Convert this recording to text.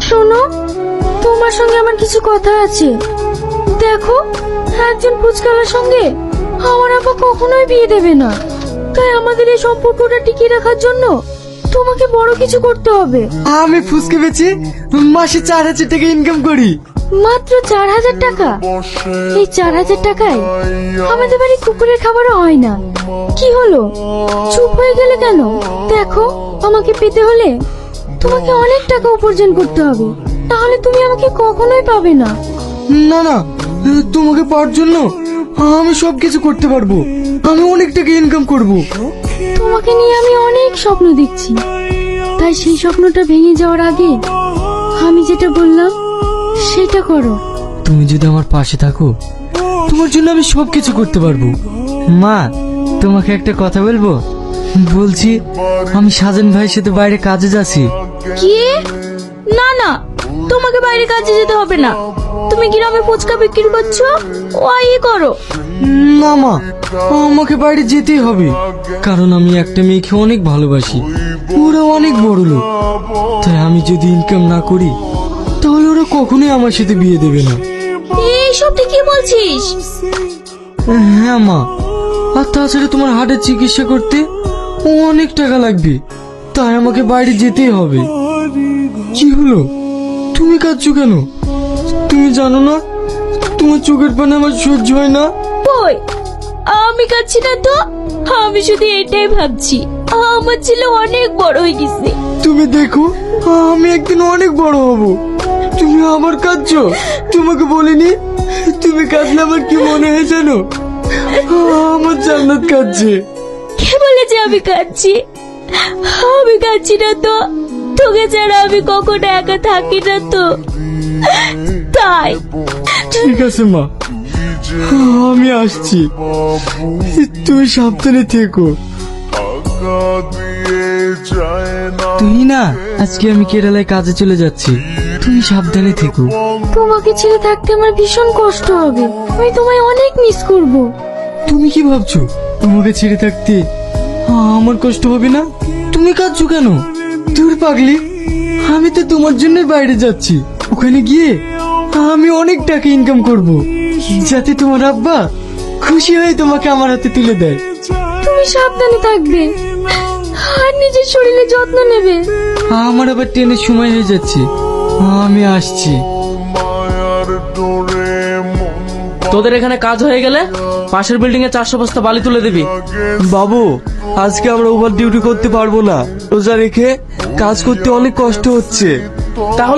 শোনো, তোমার সঙ্গে আমার কিছু কথা আছে। দেখো, একজন ফুচকাওয়ালার সঙ্গে আমার আব্বা কখনোই বিয়ে দেবে না। তাই আমাদের এই সম্পর্কটা টিকিয়ে রাখার জন্য তোমাকে বড় কিছু করতে হবে। আমি ফুচকা বেচি মাসে 4,000 টাকা ইনকাম করি। মাত্র 4,000 টাকা? এই 4,000 টাকায় আমাদের বাড়ি কুকুরের খাবারও হয় না। কি হলো, চুপ হয়ে গেলে কেন? দেখো, আমাকে পেতে হলে তোমাকে অনেক টাকা উপার্জন করতে হবে, তাহলে তুমি আমাকে কখনোই পাবে না। না না, তোমাকে পাওয়ার জন্য আমি সবকিছু করতে পারবো। আমি অনেক টাকা ইনকাম করব। তোমাকে নিয়ে আমি অনেক স্বপ্ন দেখছি, তাই সেই স্বপ্নটা ভেঙে যাওয়ার আগে আমি যেটা বললাম সেটা করো। তুমি যদি আমার পাশে থাকো, তোমার জন্য আমি সবকিছু করতে পারবো। মা, তোমাকে একটা কথা বলবো? বলছি, আমি সাজান ভাইয়ের সাথে বাইরে কাজে যাচ্ছি। কি? না না, তোমাকে বাইরে কাজে যেতে হবে না। তুমি গ্রামে ফুচকা বিক্রি করছো, ওই করো। না মা, আমাকে বাইরে যেতেই হবে, কারণ আমি একটা মেয়েকে অনেক ভালোবাসি। ওরা অনেক বড় লোক, তাই আমি যদি ইনকাম না করি তাহলে ওরা কখনোই আমার সাথে বিয়ে দেবে না। এইসব তুই কি বলছিস? হ্যাঁ মা, আর তাছাড়া তোমার হার্টের চিকিৎসা করতে অনেক টাকা লাগবে, তাই আমাকে বাইরে যেতেই হবে। কি হলো, তুমি কাঁদছো কেন? তুমি জানো না তোমার চোখের পানি আমার সহ্য হয় না? কই, আমি কাচ্ছি না তো। আমি শুধু এটাই ভাবছি, আমার ছেলে অনেক বড় হয়ে গেছে। তুমি দেখো, আমি একদিন অনেক বড় হব। তুমি আবার কাঁদছো? তোমাকে বলিনি তুমি কাঁদলে আমার কি মনে হয় জানো? আমার জান্নাত কাঁদছে। কে বলেছে আমি কাচ্ছি? আমি কাচ্ছি না তো। তোকে ছাড়া আমি কখনো একা থাকি না তো, তাই। ঠিক আছে মা, আমি আসছি। তুমি সাবধানে থেকো। তুই না, আজকে আমি কেরালায় কাজে চলে যাচ্ছি, তুমি সাবধানে থেকো। তোমাকে ছেড়ে থাকতে আমার ভীষণ কষ্ট হবে। আমি তোমায় অনেক মিস করব। তুমি কি ভাবছো তোমাকে ছেড়ে থাকতে আমার কষ্ট হবে না? তুমি কাঁদছো কেন? দূর পাগলি, আমি তো তোমার জন্য বাইরে যাচ্ছি। ওখানে গিয়ে আমি অনেক টাকা ইনকাম করব, যাতে তোমার আব্বা খুশি হয়ে তোমাকে আমার হাতে তুলে দেয়। তুমি সাবধানে থাকবে আর নিজের শরীরে যত্ন নেবে। আমার আবার ট্রেনের সময় হয়ে যাচ্ছে, আমি আসছি। তোদের এখানে কাজ হয়ে গেলে পাশের বিল্ডিং এ 400 বস্তা বালি তুলে দিবি। বাবু, আজকে আমরা ওভার ডিউটি করতে পারবো না। রোজা রেখে কাজ করতে অনেক কষ্ট হচ্ছে। তাহলে